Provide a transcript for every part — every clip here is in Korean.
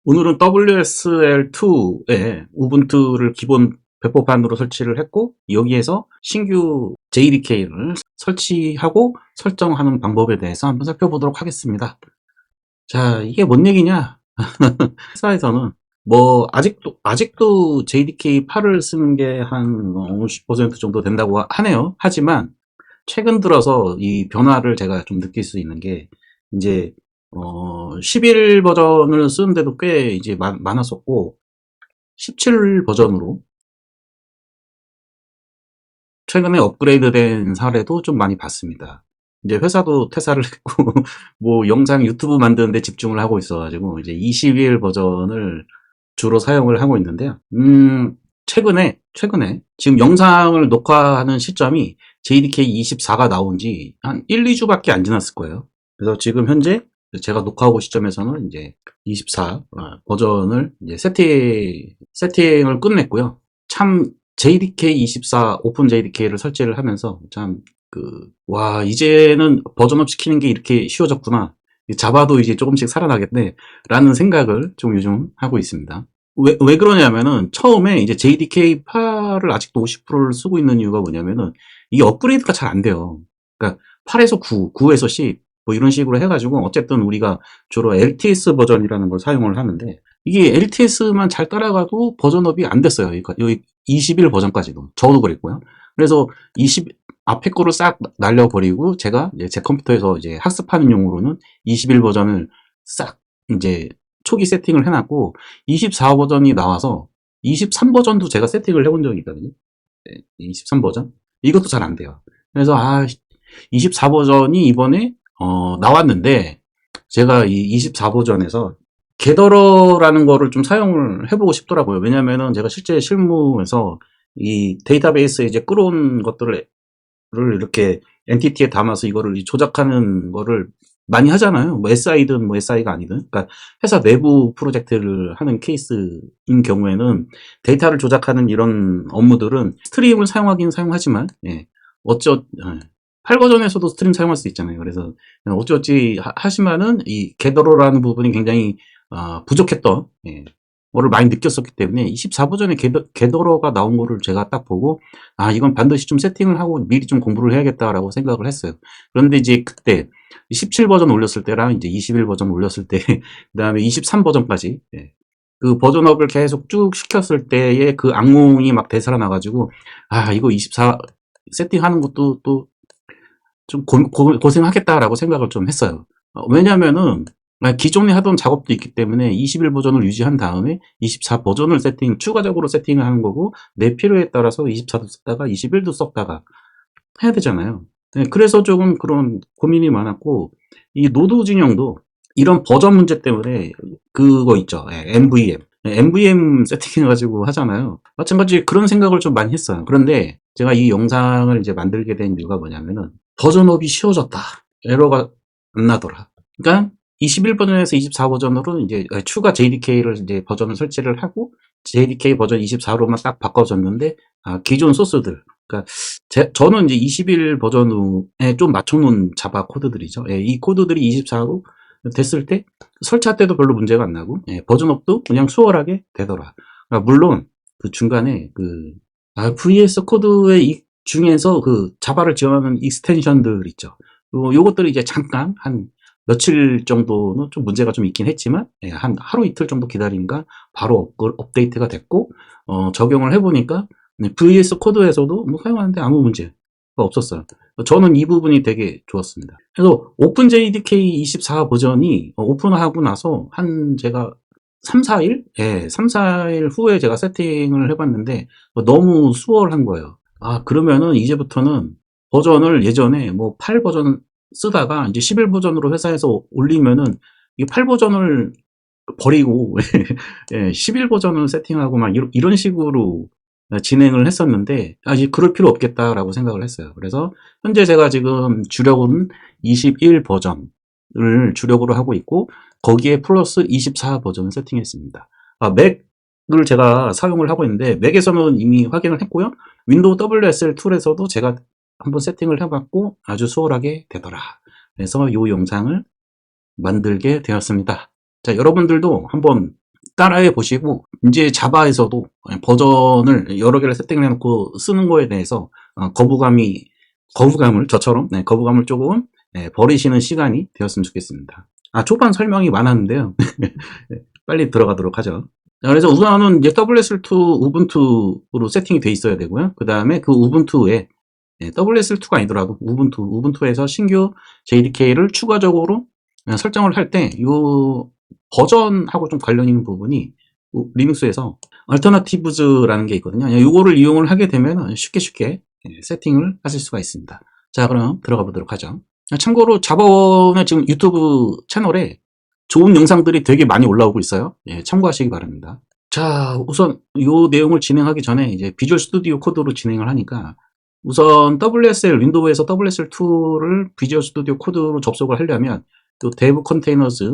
오늘은 WSL2에 우분투를 기본 배포판으로 설치를 했고, 여기에서 신규 JDK를 설치하고 설정하는 방법에 대해서 한번 살펴보도록 하겠습니다. 자, 이게 뭔 얘기냐? 회사에서는 아직도 JDK8을 쓰는 게 한 50% 정도 된다고 하네요. 하지만 최근 들어서 이 변화를 제가 좀 느낄 수 있는 게, 이제 11 버전을 쓰는데도 꽤 이제 많았었고, 17 버전으로 최근에 업그레이드된 사례도 좀 많이 봤습니다. 이제 회사도 퇴사를 했고 뭐 영상 유튜브 만드는데 집중을 하고 있어가지고 이제 21 버전을 주로 사용을 하고 있는데요. 최근에 지금 영상을 녹화하는 시점이 JDK 24가 나온 지 한 1, 2주밖에 안 지났을 거예요. 그래서 지금 현재 제가 녹화하고 시점에서는 이제 24 버전을 이제 세팅을 끝냈고요. 참 JDK24 오픈 JDK를 설치를 하면서 참 와, 이제는 버전업 시키는 게 이렇게 쉬워졌구나. 자바도 이제 조금씩 살아나겠네. 라는 생각을 좀 요즘 하고 있습니다. 왜 그러냐면은 처음에 이제 JDK8을 아직도 50%를 쓰고 있는 이유가 뭐냐면은 이게 업그레이드가 잘 안 돼요. 그러니까 8에서 9, 9에서 10, 뭐 이런 식으로 해가지고 어쨌든 우리가 주로 LTS 버전이라는 걸 사용을 하는데 이게 LTS만 잘 따라가도 버전업이 안 됐어요. 여기 21 버전까지도. 저도 그랬고요. 그래서 20, 앞에 거를 싹 날려버리고 제가 이제 제 컴퓨터에서 이제 학습하는 용으로는 21 버전을 싹 이제 초기 세팅을 해놨고 24 버전이 나와서 23 버전도 제가 세팅을 해본 적이 있거든요. 23 버전. 이것도 잘 안 돼요. 그래서 24 버전이 이번에 나왔는데 제가 이 24 버전에서 게더러라는 거를 좀 사용을 해보고 싶더라고요. 왜냐면은 제가 실제 실무에서 이 데이터베이스에 이제 끌어온 것들을 이렇게 엔티티에 담아서 이거를 조작하는 거를 많이 하잖아요. 뭐 SI든 뭐 SI가 아니든. 그러니까 회사 내부 프로젝트를 하는 케이스인 경우에는 데이터를 조작하는 이런 업무들은 스트림을 사용하긴 사용하지만, 예. 8 버전에서도 스트림 사용할 수 있잖아요. 그래서 어찌어찌 하지만은 이 게더러라는 부분이 굉장히 부족했던, 예. 거를 많이 느꼈었기 때문에 24 버전에 게더러가 나온 거를 제가 딱 보고 이건 반드시 좀 세팅을 하고 미리 좀 공부를 해야겠다라고 생각을 했어요. 그런데 이제 그때 17 버전 올렸을 때랑 이제 21 버전 올렸을 때 그다음에 23 버전까지 그 버전업을 계속 쭉 시켰을 때의 그 악몽이 막 되살아나가지고 이거 24 세팅하는 것도 또 좀 고생하겠다라고 생각을 좀 했어요. 왜냐면은 기존에 하던 작업도 있기 때문에 21 버전을 유지한 다음에 24 버전을 추가적으로 세팅을 하는 거고, 내 필요에 따라서 24도 썼다가 21도 썼다가 해야 되잖아요. 네, 그래서 조금 그런 고민이 많았고, 이 노드 진영도 이런 버전 문제 때문에 그거 있죠. MVM. MVM 세팅해가지고 하잖아요. 마찬가지 그런 생각을 좀 많이 했어요. 그런데 제가 이 영상을 이제 만들게 된 이유가 뭐냐면은 버전업이 쉬워졌다. 에러가 안 나더라. 그러니까 21 버전에서 24 버전으로 이제 추가 JDK를 이제 버전을 설치를 하고 JDK 버전 24로만 딱 바꿔줬는데 기존 소스들, 그러니까 저는 이제 21 버전에 좀 맞춰놓은 자바 코드들이죠. 이 코드들이 24로 됐을 때 설치할 때도 별로 문제가 안 나고 버전업도 그냥 수월하게 되더라. 그러니까 물론 그 중간에 VS 코드의 중에서 그 자바를 지원하는 익스텐션들 있죠. 요것들이 이제 잠깐 한 며칠 정도는 좀 문제가 좀 있긴 했지만 한 하루 이틀 정도 기다리니까 바로 업데이트가 됐고 적용을 해보니까 VS 코드에서도 뭐 사용하는데 아무 문제가 없었어요. 저는 이 부분이 되게 좋았습니다. 그래서 오픈JDK 24 버전이 오픈하고 나서 제가 3, 4일? 3, 4일 후에 제가 세팅을 해봤는데 너무 수월한 거예요. 그러면은 이제부터는 버전을 예전에 뭐 8 버전 쓰다가 이제 11 버전으로 회사에서 올리면은 이 8 버전을 버리고 11 버전을 세팅하고 막 이런 식으로 진행을 했었는데 이제 그럴 필요 없겠다라고 생각을 했어요. 그래서 현재 제가 지금 주력은 21 버전을 주력으로 하고 있고 거기에 플러스 24 버전을 세팅했습니다. 맥을 제가 사용을 하고 있는데 맥에서는 이미 확인을 했고요. 윈도우 WSL 툴에서도 제가 한번 세팅을 해봤고 아주 수월하게 되더라. 그래서 이 영상을 만들게 되었습니다. 자, 여러분들도 한번 따라해 보시고 이제 자바에서도 버전을 여러 개를 세팅을 해놓고 쓰는 거에 대해서 거부감을 저처럼 거부감을 조금 버리시는 시간이 되었으면 좋겠습니다. 초반 설명이 많았는데요. 빨리 들어가도록 하죠. 자, 그래서 우선은 이제 WSL2 우분투로 세팅이 돼 있어야 되고요. 그 다음에 그 우분투에 WSL2가 아니더라도 우분투에서 신규 JDK를 추가적으로 설정을 할 때 이 버전하고 좀 관련 있는 부분이 리눅스에서 얼터너티브즈라는 게 있거든요. 이거를 이용을 하게 되면 쉽게 세팅을 하실 수가 있습니다. 자, 그럼 들어가 보도록 하죠. 참고로 자본의 지금 유튜브 채널에 좋은 영상들이 되게 많이 올라오고 있어요. 참고하시기 바랍니다. 자, 우선 이 내용을 진행하기 전에 이제 비주얼 스튜디오 코드로 진행을 하니까 우선 윈도우에서 WSL2를 비주얼 스튜디오 코드로 접속을 하려면 또 데브 컨테이너즈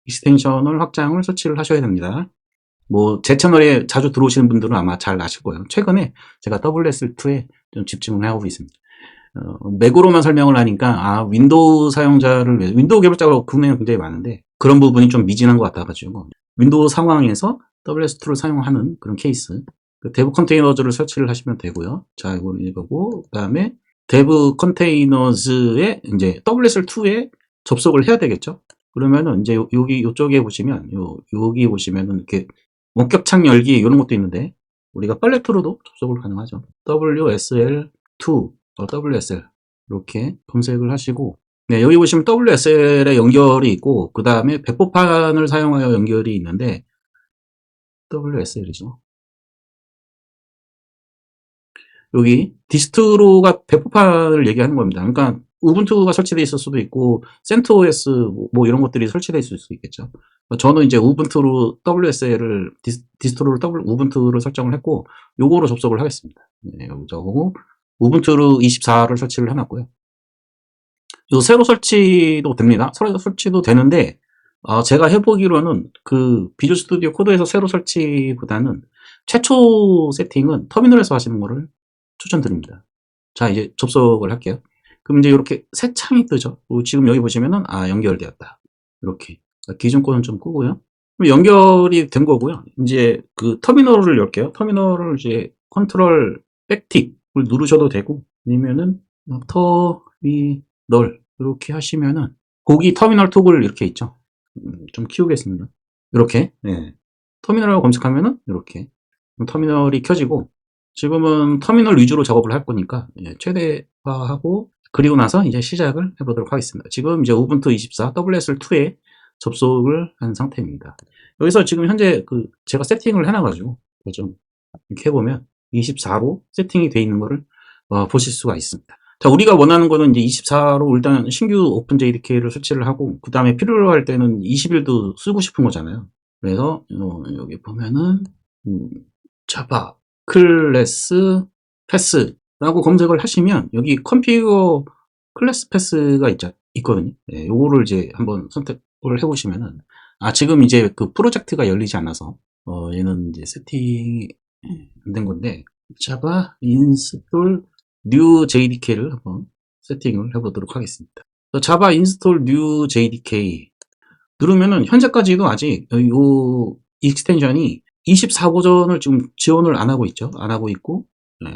익스텐션을 확장을 설치를 하셔야 됩니다. 제 채널에 자주 들어오시는 분들은 아마 잘 아실 거예요. 최근에 제가 WSL2에 좀 집중을 하고 있습니다. 맥으로만 설명을 하니까 윈도우 윈도우 개발자가 국내에 굉장히 많은데 그런 부분이 좀 미진한 것 같아가지고 윈도우 상황에서 WS2를 사용하는 그런 케이스, 데브 컨테이너즈를 설치를 하시면 되고요. 자, 이걸 읽고 그 다음에 데브 컨테이너즈에 이제 WSL2에 접속을 해야 되겠죠. 그러면은 이제 이쪽에 보시면 여기 보시면은 이렇게 원격창 열기 이런 것도 있는데 우리가 팔레트로도 접속을 가능하죠. WSL2 WSL 이렇게 검색을 하시고 여기 보시면 WSL에 연결이 있고 그 다음에 배포판을 사용하여 연결이 있는데 WSL이죠. 여기 디스트로가 배포판을 얘기하는 겁니다. 그러니까 우분투가 설치되어 있을 수도 있고 CentOS 뭐 이런 것들이 설치되어 있을 수도 있겠죠. 저는 이제 우분투로 WSL을 디스트로를 우분투로 설정을 했고 요거로 접속을 하겠습니다. 여기서 우분투로 24를 설치를 해놨고요. 요 새로 설치도 됩니다. 새로 설치도 되는데 제가 해보기로는 그 비주얼 스튜디오 코드에서 새로 설치보다는 최초 세팅은 터미널에서 하시는 거를 추천드립니다. 자, 이제 접속을 할게요. 그럼 이제 이렇게 새 창이 뜨죠. 지금 여기 보시면은 연결되었다. 이렇게 기존 거는 좀 끄고요. 그럼 연결이 된 거고요. 이제 그 터미널을 열게요. 터미널을 이제 컨트롤 백틱을 누르셔도 되고 아니면은 터미널 이렇게 하시면은 거기 터미널 토글 이렇게 있죠. 좀 키우겠습니다. 이렇게 터미널을 검색하면은 이렇게 터미널이 켜지고 지금은 터미널 위주로 작업을 할 거니까 최대화하고 그리고 나서 이제 시작을 해보도록 하겠습니다. 지금 이제 우분투 24 WSL2에 접속을 한 상태입니다. 여기서 지금 현재 제가 세팅을 해놔가지고 좀 이렇게 해보면 24로 세팅이 되어 있는 거를 보실 수가 있습니다. 자, 우리가 원하는 거는 이제 24로 일단 신규 오픈JDK를 설치를 하고 그 다음에 필요로 할 때는 21도 쓰고 싶은 거잖아요. 그래서 여기 보면은 자바 클래스 패스라고 검색을 하시면 여기 컨피거 클래스 패스가 있거든요. 요거를 이제 한번 선택을 해보시면은 지금 이제 그 프로젝트가 열리지 않아서 얘는 이제 세팅이 안 된 건데 자바 인스톨 뉴 JDK를 한번 세팅을 해보도록 하겠습니다. 자바 인스톨 뉴 JDK 누르면은 현재까지도 아직 이 익스텐션이 24 버전을 지금 지원을 안 하고 있죠. 안 하고 있고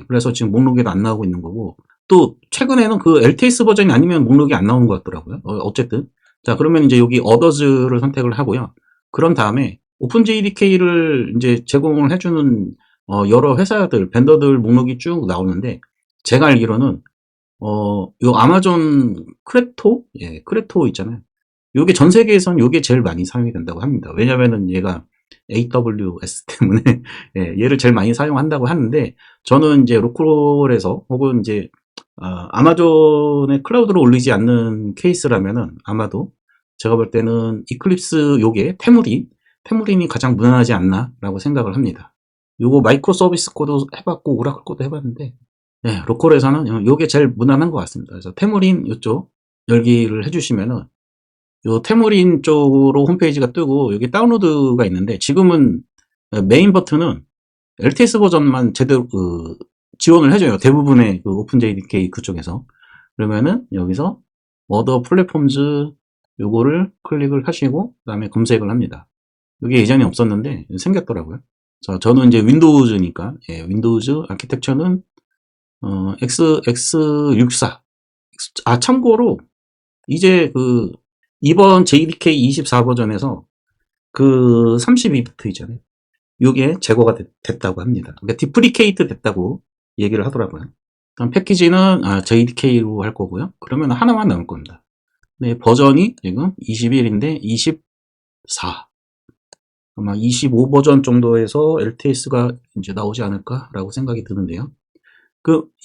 그래서 지금 목록에도 안 나오고 있는 거고 또 최근에는 그 LTS 버전이 아니면 목록이 안 나오는 것 같더라고요. 어쨌든 자, 그러면 이제 여기 others를 선택을 하고요. 그런 다음에 오픈JDK를 이제 제공을 해주는 여러 회사들, 벤더들 목록이 쭉 나오는데 제가 알기로는 요 아마존 크레토 있잖아요. 요게 전 세계에선 요게 제일 많이 사용이 된다고 합니다. 왜냐면은 얘가 AWS 때문에 얘를 제일 많이 사용한다고 하는데 저는 이제 로컬에서 혹은 이제 아마존의 클라우드로 올리지 않는 케이스라면은 아마도 제가 볼 때는 이클립스 요게 테무린이 가장 무난하지 않나라고 생각을 합니다. 요거 마이크로 서비스 코드 해봤고 오라클 코드 해봤는데 로컬에서는 요게 제일 무난한 것 같습니다. 그래서 테무린 이쪽 열기를 해주시면은 요 테무린 쪽으로 홈페이지가 뜨고 여기 다운로드가 있는데 지금은 메인 버튼은 LTS 버전만 제대로 지원을 해줘요. 대부분의 오픈JDK 그쪽에서. 그러면은 여기서 Other Platforms 요거를 클릭을 하시고 그 다음에 검색을 합니다. 이게 예전에 없었는데 생겼더라고요. 자, 저는 이제 윈도우즈니까, 예, 윈도우즈 아키텍처는 X64. 아, 참고로 이제 이번 JDK 24 버전에서 32비트 있잖아요. 이게 제거가 됐다고 합니다. 그러니까 디프리케이트 됐다고 얘기를 하더라고요. 그럼 패키지는 JDK로 할 거고요. 그러면 하나만 나올 겁니다. 네, 버전이 지금 21인데 24. 아마 25 버전 정도에서 LTS가 이제 나오지 않을까라고 생각이 드는데요.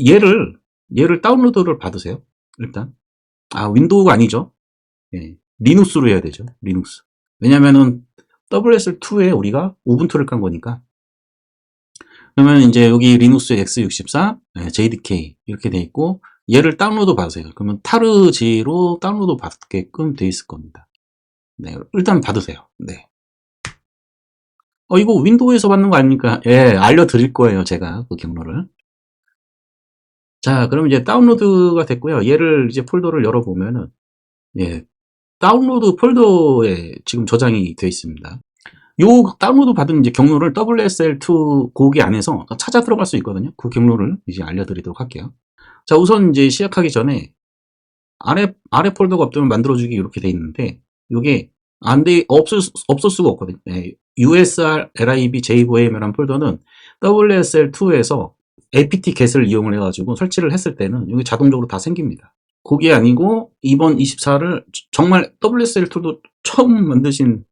얘를 다운로드를 받으세요. 일단. 윈도우가 아니죠. 예, 리눅스로 해야 되죠. 리눅스. 왜냐면은 WSL2에 우리가 우분투를 깐 거니까. 그러면 이제 여기 리눅스 x64, JDK 이렇게 돼 있고 얘를 다운로드 받으세요. 그러면 타르지로 다운로드 받게끔 돼 있을 겁니다. 네, 일단 받으세요. 네. 이거 윈도우에서 받는 거 아닙니까? 예, 알려드릴 거예요. 제가 그 경로를. 자, 그럼 이제 다운로드가 됐고요. 얘를 이제 폴더를 열어보면은, 예, 다운로드 폴더에 지금 저장이 되어 있습니다. 요 다운로드 받은 이제 경로를 WSL2 고기 안에서 찾아 들어갈 수 있거든요. 그 경로를 이제 알려드리도록 할게요. 자, 우선 이제 시작하기 전에 아래 폴더가 없다면 만들어주기 이렇게 돼 있는데, 요게 없을 수가 없거든요. 예, USR LIB JVM이라는 폴더는 WSL2에서 apt get을 이용을 해가지고 설치를 했을 때는 여기 자동적으로 다 생깁니다. 그게 아니고 이번 24를 정말 WSL2도 처음 만드신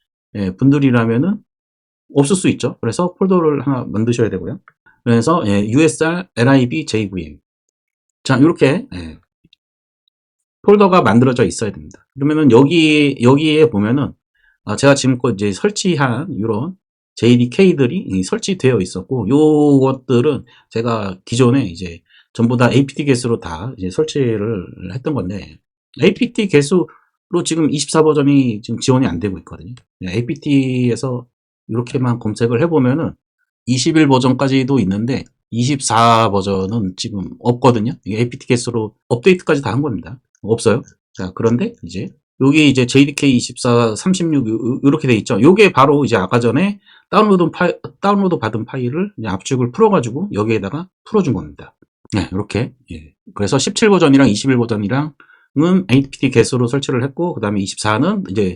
분들이라면은 없을 수 있죠. 그래서 폴더를 하나 만드셔야 되고요. 그래서 USR LIB JVM. 자, 이렇게 폴더가 만들어져 있어야 됩니다. 그러면은 여기에 보면은 제가 지금껏 이제 설치한 이런 JDK들이 설치되어 있었고, 요것들은 제가 기존에 이제 전부 다 apt-get으로 다 이제 설치를 했던 건데, apt-get으로 지금 24 버전이 지금 지원이 안 되고 있거든요. apt에서 이렇게만 검색을 해보면은 21 버전까지도 있는데 24 버전은 지금 없거든요. 이게 apt-get으로 업데이트까지 다 한 겁니다. 없어요. 자, 그런데 이제 여기 이제 JDK 24, 36 이렇게 돼 있죠. 요게 바로 이제 아까 전에 다운로드 받은 파일을 이제 압축을 풀어가지고 여기에다가 풀어준 겁니다. 네, 이렇게. 예. 그래서 17 버전이랑 21 버전이랑은 apt-get으로 설치를 했고, 그 다음에 24는 이제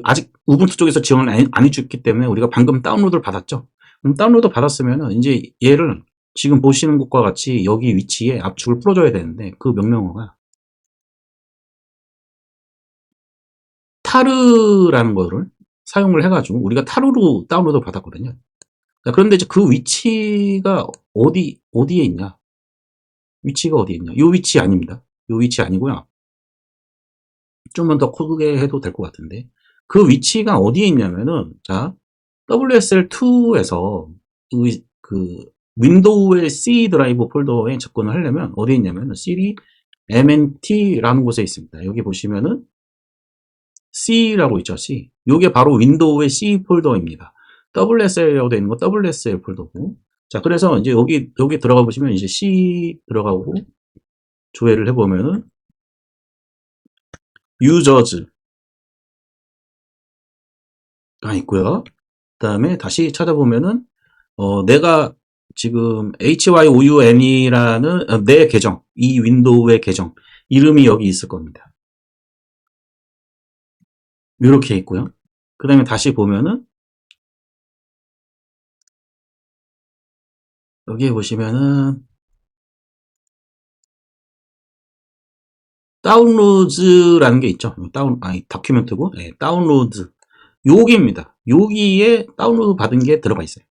아직 우분투 쪽에서 지원을 안 해줬기 때문에 우리가 방금 다운로드를 받았죠. 그럼 다운로드 받았으면은 이제 얘를 지금 보시는 것과 같이 여기 위치에 압축을 풀어줘야 되는데, 그 명령어가 타르라는 거를 사용을 해가지고 우리가 타르로 다운로드 받았거든요. 자, 그런데 이제 그 위치가 어디에 있냐? 위치가 어디에 있냐? 이 위치 아닙니다. 이 위치 아니고요. 좀만 더 크게 해도 될 것 같은데, 그 위치가 어디에 있냐면은, 자, WSL2에서 그 윈도우의 C 드라이브 폴더에 접근을 하려면 어디에 있냐면 cd mnt라는 곳에 있습니다. 여기 보시면은 C라고 있죠, C. 이게 바로 윈도우의 C 폴더입니다. WSL이라고 되어 있는 거 WSL 폴더고. 자, 그래서 이제 여기 들어가 보시면 이제 C 들어가고 조회를 해보면은 유저즈가 있고요. 그 다음에 다시 찾아보면은 내가 지금 HYOUN이라는 내 계정, 이 윈도우의 계정 이름이 여기 있을 겁니다. 이렇게 있고요. 그 다음에 다시 보면은 여기에 보시면은 다운로드라는 게 있죠. 다큐멘트고, 다운로드. 여기입니다. 여기에 다운로드 받은 게 들어가 있어요.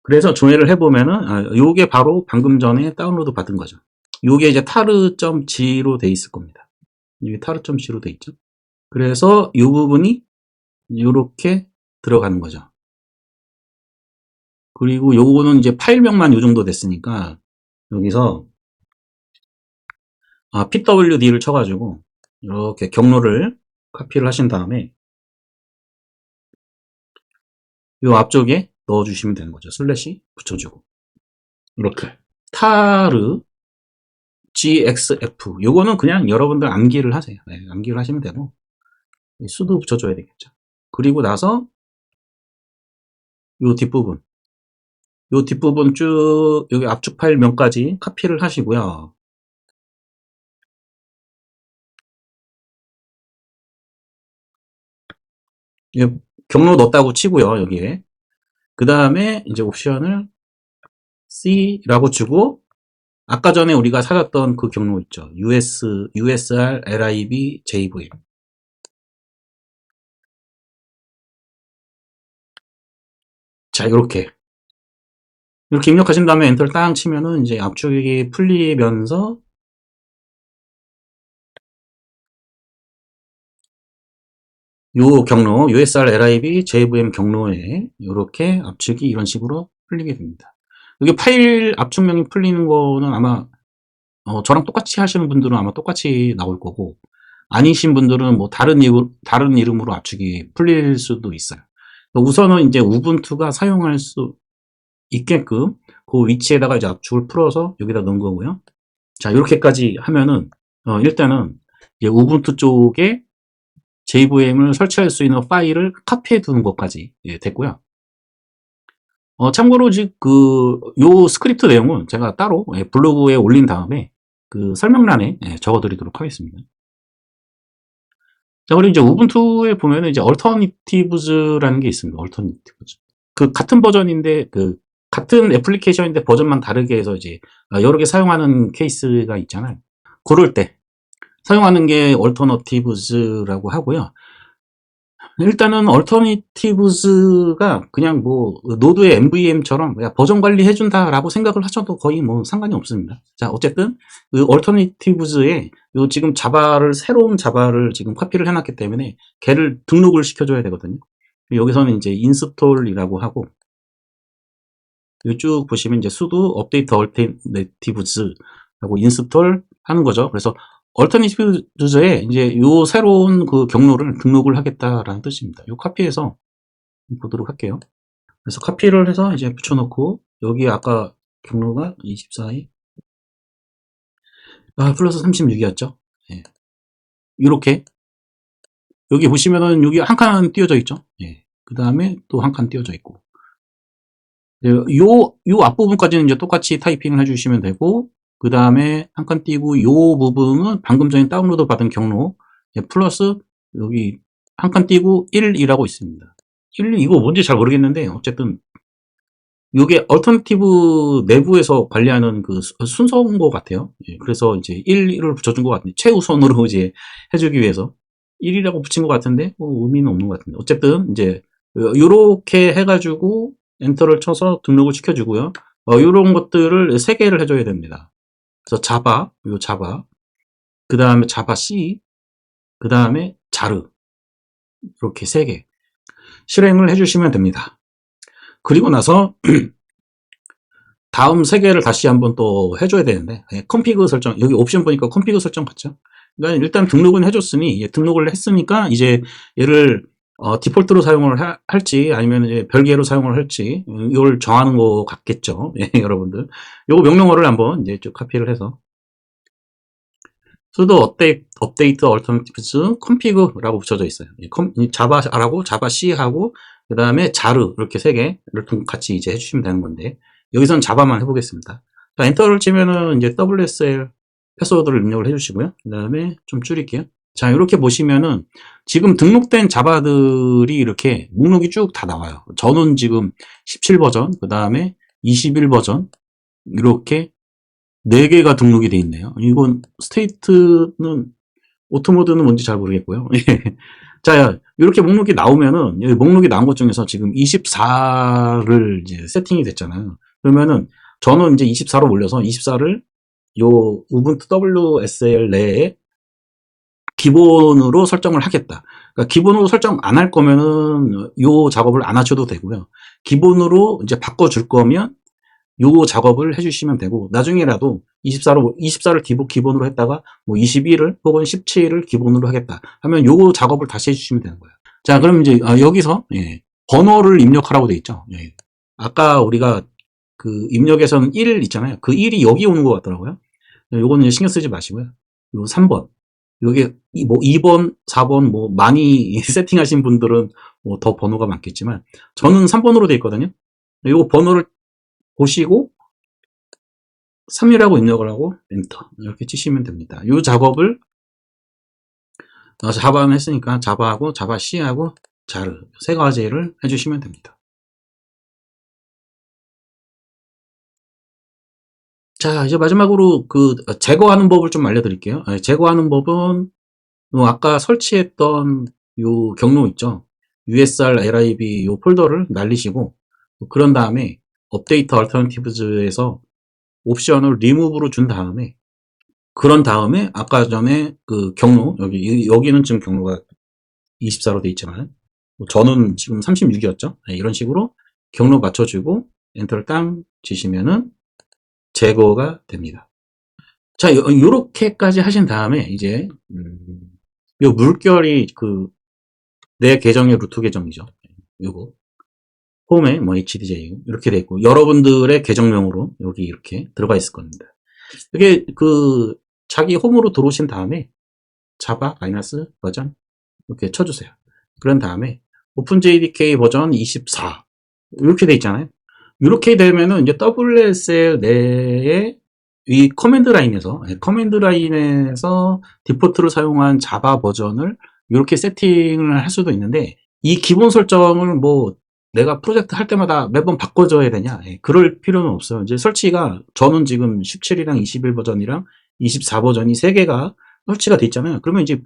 그래서 조회를 해보면은, 요게 바로 방금 전에 다운로드 받은 거죠. 요게 이제 taru.g로 돼 있을 겁니다. 이게 taru.g로 돼 있죠. 그래서 이 부분이 이렇게 들어가는 거죠. 그리고 요거는 이제 파일명만 요 정도 됐으니까, 여기서 pwd를 쳐가지고 이렇게 경로를 카피를 하신 다음에 이 앞쪽에 넣어주시면 되는 거죠. 슬래시 붙여주고 이렇게 타르 GXF. 요거는 그냥 여러분들 암기를 하세요. 네, 암기를 하시면 되고, 수도 붙여줘야 되겠죠. 그리고 나서, 요 뒷부분. 요 뒷부분 쭉, 여기 압축 파일 명까지 카피를 하시고요. 경로 넣었다고 치고요, 여기에. 그 다음에 이제 옵션을 C라고 주고, 아까 전에 우리가 찾았던 그 경로 있죠. USR, LIB, JVM. 자, 이렇게 입력하신 다음에 엔터를 딱 치면은 이제 압축이 풀리면서 요 경로, USR, LIB, JVM 경로에 이렇게 압축이 이런 식으로 풀리게 됩니다. 여기 파일 압축명이 풀리는 거는 아마 저랑 똑같이 하시는 분들은 아마 똑같이 나올 거고, 아니신 분들은 뭐 다른 이름으로 압축이 풀릴 수도 있어요. 우선은 이제 우분투가 사용할 수 있게끔 그 위치에다가 이제 압축을 풀어서 여기다 넣은 거고요. 자, 이렇게까지 하면은 일단은 이제 우분투 쪽에 JVM을 설치할 수 있는 파일을 카피해 두는 것까지 됐고요. 참고로 지금 요 스크립트 내용은 제가 따로 블로그에 올린 다음에 그 설명란에 적어 드리도록 하겠습니다. 자, 그리고 이제 우분투에 보면은 이제 얼터니티브즈라는 게 있습니다. 얼터니티브즈. 그 같은 버전인데 같은 애플리케이션인데 버전만 다르게 해서 이제 여러 개 사용하는 케이스가 있잖아요. 그럴 때 사용하는 게 얼터너티브즈라고 하고요. 일단은 얼터너티브즈가 그냥 뭐 노드의 MVM처럼 버전 관리 해준다라고 생각을 하셔도 거의 뭐 상관이 없습니다. 자, 어쨌든 그 얼터너티브즈에 요 지금 새로운 자바를 지금 카피를 해놨기 때문에 걔를 등록을 시켜줘야 되거든요. 여기서는 이제 인스톨이라고 하고, 쭉 보시면 이제 sudo update alternatives 하고 인스톨 하는 거죠. 그래서 얼터니티브즈에 이제 요 새로운 그 경로를 등록을 하겠다라는 뜻입니다. 요 카피해서 보도록 할게요. 그래서 카피를 해서 이제 붙여놓고, 여기 아까 경로가 24에 플러스 36이었죠. 예. 이렇게 여기 보시면은 여기 한 칸 띄워져 있죠. 예. 그 다음에 또 한 칸 띄워져 있고, 요 앞부분까지는 이제 똑같이 타이핑을 해주시면 되고, 그 다음에 한 칸 띄고 요 부분은 방금 전에 다운로드 받은 경로 플러스 여기 한 칸 띄고 1이라고 있습니다. 1, 이거 뭔지 잘 모르겠는데 어쨌든 이게 얼터너티브 내부에서 관리하는 그 순서인 것 같아요. 그래서 이제 1을 붙여준 것 같은데, 최우선으로 이제 해주기 위해서 1이라고 붙인 것 같은데 의미는 없는 것 같은데, 어쨌든 이제 요렇게 해가지고 엔터를 쳐서 등록을 시켜주고요. 요런 것들을 3개를 해줘야 됩니다. 그래서 자바, 그 다음에 자바 C, 그 다음에 자르, 이렇게 3개 실행을 해주시면 됩니다. 그리고 나서 다음 3개를 다시 한번 또 해줘야 되는데, 컴피그 설정, 여기 옵션 보니까 컴피그 설정 같죠? 그러니까 일단 등록은 해줬으니, 등록을 했으니까 이제 얘를 디폴트로 사용을 할지 아니면 이제 별개로 사용을 할지 이걸 정하는 것 같겠죠. 예, 여러분들. 요거 명령어를 한번 이제 쭉 카피를 해서 sudo update alternatives config라고 붙여져 있어요. 자바라고 자바 C하고 그 다음에 자르 이렇게 3개를 같이 이제 해주시면 되는 건데, 여기선 자바만 해보겠습니다. 자, 엔터를 치면은 이제 WSL 패스워드를 입력을 해주시고요. 그 다음에 좀 줄일게요. 자, 이렇게 보시면은 지금 등록된 자바들이 이렇게 목록이 쭉 다 나와요. 저는 지금 17버전, 그 다음에 21버전, 이렇게 4개가 등록이 돼 있네요. 이건 스테이트는, 오토모드는 뭔지 잘 모르겠고요. 자, 이렇게 목록이 나오면은, 여기 목록이 나온 것 중에서 지금 24를 이제 세팅이 됐잖아요. 그러면은 저는 이제 24로 올려서 24를 요 우분투 WSL 내에 기본으로 설정을 하겠다. 그러니까 기본으로 설정 안 할 거면은 요 작업을 안 하셔도 되고요. 기본으로 이제 바꿔줄 거면 요 작업을 해주시면 되고, 나중에라도 24를 기본으로 했다가 뭐 21을 혹은 17을 기본으로 하겠다 하면 요 작업을 다시 해주시면 되는 거예요. 자, 그럼 이제 여기서 번호를 입력하라고 돼 있죠. 아까 우리가 그 입력에서는 1 있잖아요. 그 1이 여기 오는 것 같더라고요. 요거는 신경 쓰지 마시고요. 요 3번. 요게 뭐 2번, 4번 뭐 많이 세팅하신 분들은 뭐 더 번호가 많겠지만 저는 3번으로 돼 있거든요. 요 번호를 보시고 3이라고 입력을 하고 엔터 이렇게 치시면 됩니다. 요 작업을 자바는 했으니까 자바하고 자바 C하고 자르 세 가지를 해주시면 됩니다. 자, 이제 마지막으로 그 제거하는 법을 좀 알려드릴게요. 제거하는 법은 아까 설치했던 요 경로 있죠. USR LIB 요 폴더를 날리시고 그런 다음에 업데이트 얼터너티브즈에서 옵션을 리무브로 준 다음에 그런 다음에 아까 전에 그 경로 여기는 지금 경로가 24로 돼 있잖아요. 저는 지금 36이었죠. 이런 식으로 경로 맞춰주고 엔터를 땅 치시면은 제거가 됩니다. 자, 요렇게까지 하신 다음에 이제 요 물결이 내 계정의 루트 계정이죠. 요거 홈에 뭐 HDJ 이렇게 돼 있고 여러분들의 계정명으로 여기 이렇게 들어가 있을 겁니다. 이게 자기 홈으로 들어오신 다음에 자바 마이너스 버전 이렇게 쳐주세요. 그런 다음에 오픈JDK 버전 24 이렇게 돼 있잖아요. 이렇게 되면은 이제 WSL 내에 이 커맨드 라인에서 디폴트로 사용한 자바 버전을 이렇게 세팅을 할 수도 있는데 이 기본 설정을 뭐 내가 프로젝트 할 때마다 매번 바꿔줘야 되냐? 그럴 필요는 없어요. 이제 설치가 저는 지금 17이랑 21 버전이랑 24 버전이 3개가 설치가 돼 있잖아요. 그러면 이제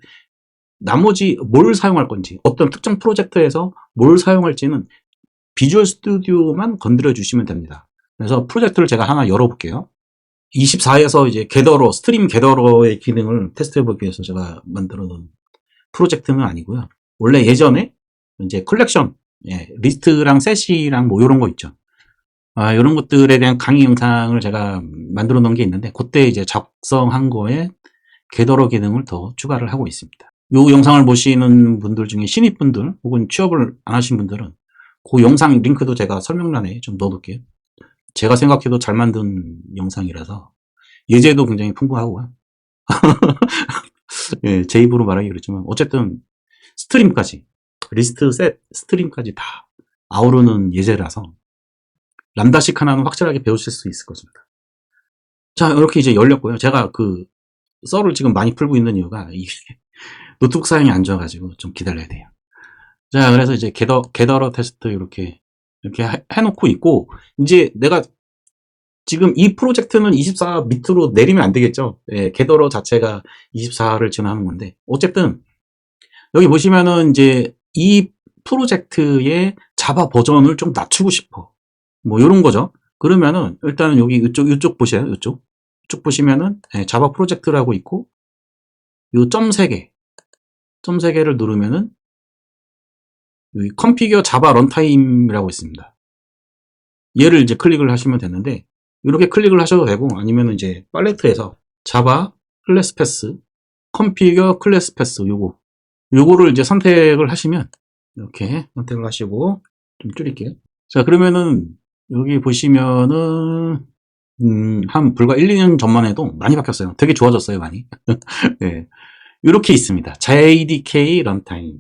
나머지 뭘 사용할 건지 어떤 특정 프로젝트에서 뭘 사용할지는 비주얼 스튜디오만 건드려 주시면 됩니다. 그래서 프로젝트를 제가 하나 열어볼게요. 24에서 이제 스트림 게더러의 기능을 테스트해보기 위해서 제가 만들어 놓은 프로젝트는 아니고요. 원래 예전에 이제 컬렉션, 리스트랑 셋이랑 뭐 이런 거 있죠. 이런 것들에 대한 강의 영상을 제가 만들어 놓은 게 있는데 그때 이제 작성한 거에 게더러 기능을 더 추가를 하고 있습니다. 이 영상을 보시는 분들 중에 신입분들 혹은 취업을 안 하신 분들은 그 영상 링크도 제가 설명란에 좀 넣어둘게요. 제가 생각해도 잘 만든 영상이라서 예제도 굉장히 풍부하고요. 제 입으로 말하기 그렇지만 어쨌든 스트림까지 리스트 셋 스트림까지 다 아우르는 예제라서 람다식 하나는 확실하게 배우실 수 있을 것입니다. 자, 이렇게 이제 열렸고요. 제가 썰을 지금 많이 풀고 있는 이유가 이게 노트북 사양이 안 좋아가지고 좀 기다려야 돼요. 자, 그래서 이제 게더러 테스트 이렇게 해놓고 있고 이제 내가 지금 이 프로젝트는 24 밑으로 내리면 안 되겠죠. 게더러 자체가 24를 지원하는 건데 어쨌든 여기 보시면은 이제 이 프로젝트의 자바 버전을 좀 낮추고 싶어. 뭐 이런 거죠. 그러면은 일단은 여기 이쪽 보세요. 이쪽 보시면은 자바 프로젝트라고 있고 요 점 3개를 누르면은 여기 컨피규어 자바 런타임이라고 있습니다. 얘를 이제 클릭을 하시면 되는데 이렇게 클릭을 하셔도 되고 아니면 이제 팔레트에서 자바 클래스 패스 컨피규어 클래스 패스 요거를 이제 선택을 하시면 이렇게 선택을 하시고 좀 줄일게요. 자, 그러면은 여기 보시면은 한 불과 1, 2년 전만 해도 많이 바뀌었어요. 되게 좋아졌어요, 많이. 네. 이렇게 있습니다. JDK 런타임.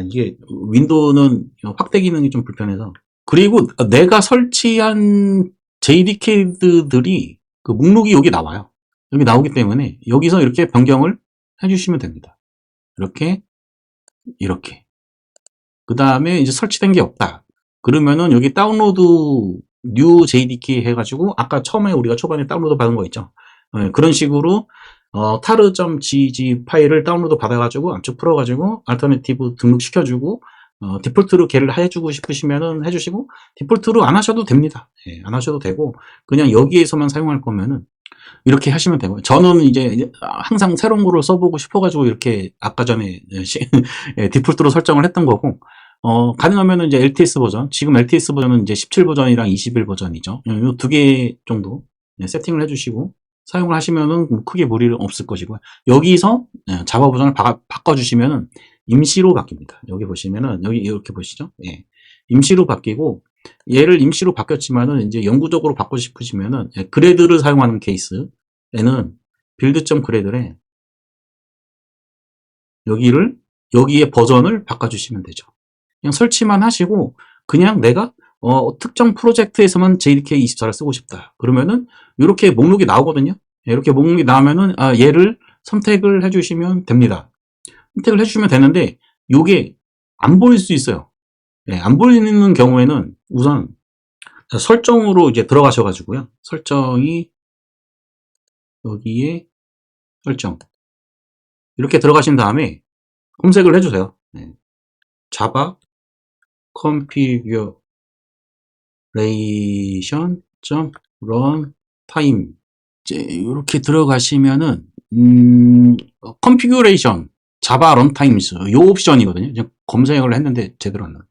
이게 윈도우는 확대 기능이 좀 불편해서. 그리고 내가 설치한 JDK들이 그 목록이 여기 나와요. 여기 나오기 때문에 여기서 이렇게 변경을 해주시면 됩니다. 이렇게. 그 다음에 이제 설치된 게 없다. 그러면은 여기 다운로드 뉴 JDK 해가지고 아까 처음에 우리가 초반에 다운로드 받은 거 있죠. 그런 식으로 taru.gg 파일을 다운로드 받아가지고 암축 풀어가지고 알터네티브 등록시켜주고 디폴트로 걔를 해주고 싶으시면은 해주시고 디폴트로 안 하셔도 됩니다. 안 하셔도 되고 그냥 여기에서만 사용할 거면은 이렇게 하시면 되고요. 저는 이제 항상 새로운 거를 써보고 싶어가지고 이렇게 아까 전에 디폴트로 설정을 했던 거고 가능하면은 이제 LTS 버전, 지금 LTS 버전은 이제 17 버전이랑 21 버전이죠. 이 두 개 정도 세팅을 해주시고 사용을 하시면은 크게 무리는 없을 것이고요. 여기서 자바 버전을 바꿔주시면은 임시로 바뀝니다. 여기 보시면은 여기 이렇게 보시죠. 임시로 바뀌고 얘를 임시로 바뀌었지만은 이제 영구적으로 바꾸고 싶으시면은 그레드를 사용하는 케이스에는 빌드.gradle에 여기에 버전을 바꿔주시면 되죠. 그냥 설치만 하시고 그냥 내가 특정 프로젝트에서만 JDK24를 쓰고 싶다. 그러면은 이렇게 목록이 나오거든요. 이렇게 목록이 나오면은 얘를 선택을 해주시면 됩니다. 선택을 해주시면 되는데 이게 안 보일 수 있어요. 안 보이는 경우에는 우선 설정으로 이제 들어가셔가지고요. 설정이 여기에 설정 이렇게 들어가신 다음에 검색을 해주세요. 자바 configuration run time 이렇게 들어가시면은 configuration 자바 런타임스 요 옵션이거든요. 지금 검색을 했는데 제대로 안 나와요.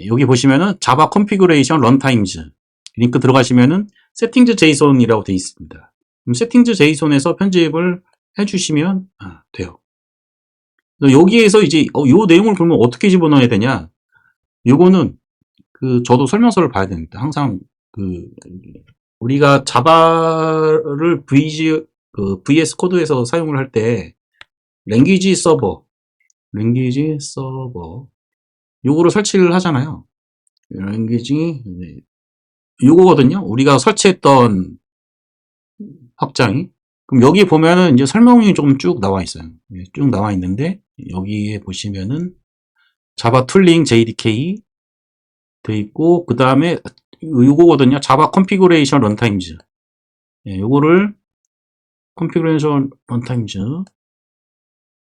여기 보시면은 자바 configuration runtimes 링크 들어가시면은 settings JSON이라고 되어 있습니다. 그럼 settings JSON에서 편집을 해주시면 돼요. 여기에서 이제 요 내용을 그러면 어떻게 집어넣어야 되냐? 요거는 저도 설명서를 봐야 됩니다. 항상 우리가 자바를 VS 코드에서 사용을 할 때 랭귀지 서버 요거를 설치를 하잖아요. 랭귀지 요거거든요. 우리가 설치했던 확장이. 그럼 여기 보면은 이제 설명이 좀 쭉 나와 있어요. 쭉 나와 있는데 여기에 보시면은 자바 툴링 JDK 돼 있고 그 다음에 요거거든요. 자바 컨피그레이션 런타임즈. 요거를 컨피그레이션 런타임즈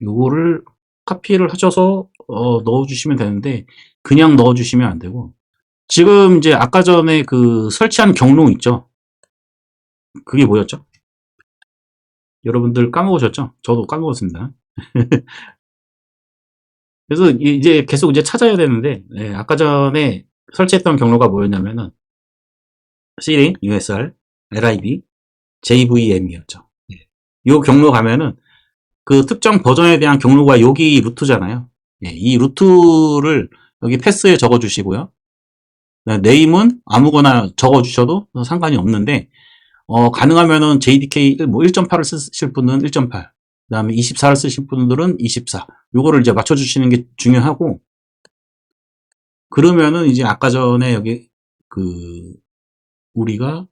요거를 카피를 하셔서 넣어주시면 되는데 그냥 넣어주시면 안 되고 지금 이제 아까 전에 설치한 경로 있죠. 그게 뭐였죠? 여러분들 까먹으셨죠? 저도 까먹었습니다. 그래서 이제 계속 이제 찾아야 되는데 아까 전에 설치했던 경로가 뭐였냐면은 cd, usr, lib, jvm이었죠. 이 경로 가면은 특정 버전에 대한 경로가 여기 루트잖아요. 이 루트를 여기 패스에 적어 주시고요. 네임은 아무거나 적어 주셔도 상관이 없는데 가능하면은 JDK 1.8을 쓰실 분은 1.8, 그 다음에 24를 쓰실 분들은 24. 요거를 이제 맞춰주시는 게 중요하고, 그러면은 이제 아까 전에 여기, 우리가,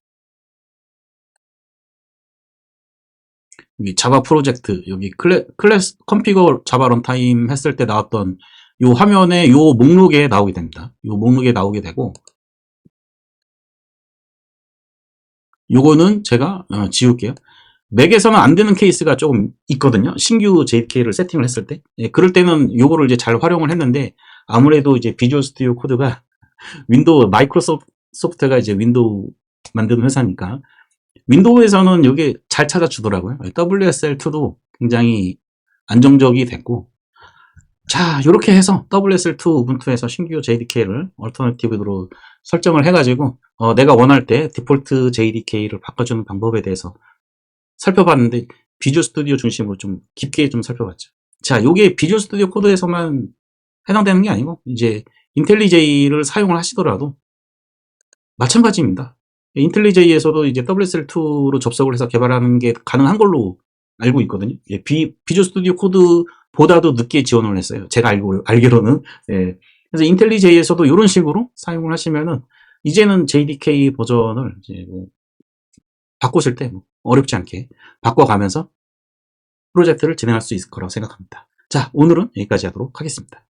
여기 자바 프로젝트, 여기 클래스 컨피거 자바 런타임 했을 때 나왔던 요 화면에 요 목록에 나오게 됩니다. 요 목록에 나오게 되고, 요거는 제가 지울게요. 맥에서는 안 되는 케이스가 조금 있거든요. 신규 JDK를 세팅을 했을 때. 그럴 때는 요거를 이제 잘 활용을 했는데, 아무래도 이제 비주얼 스튜디오 코드가 마이크로소프트가 이제 윈도우 만드는 회사니까, 윈도우에서는 이게 잘 찾아주더라고요. WSL2도 굉장히 안정적이 됐고, 자, 이렇게 해서 WSL2 우분투에서 신규 JDK를 얼터너티브로 설정을 해가지고, 내가 원할 때 디폴트 JDK를 바꿔주는 방법에 대해서 살펴봤는데 비주얼 스튜디오 중심으로 좀 깊게 좀 살펴봤죠. 자, 요게 비주얼 스튜디오 코드에서만 해당되는 게 아니고 이제 인텔리제이를 사용을 하시더라도 마찬가지입니다. 인텔리제이에서도 이제 WSL2로 접속을 해서 개발하는 게 가능한 걸로 알고 있거든요. 비주얼 스튜디오 코드보다도 늦게 지원을 했어요. 제가 알기로는. 그래서 인텔리제이에서도 이런 식으로 사용을 하시면은 이제는 JDK 버전을 이제 바꾸실 때 어렵지 않게 바꿔가면서 프로젝트를 진행할 수 있을 거라고 생각합니다. 자, 오늘은 여기까지 하도록 하겠습니다.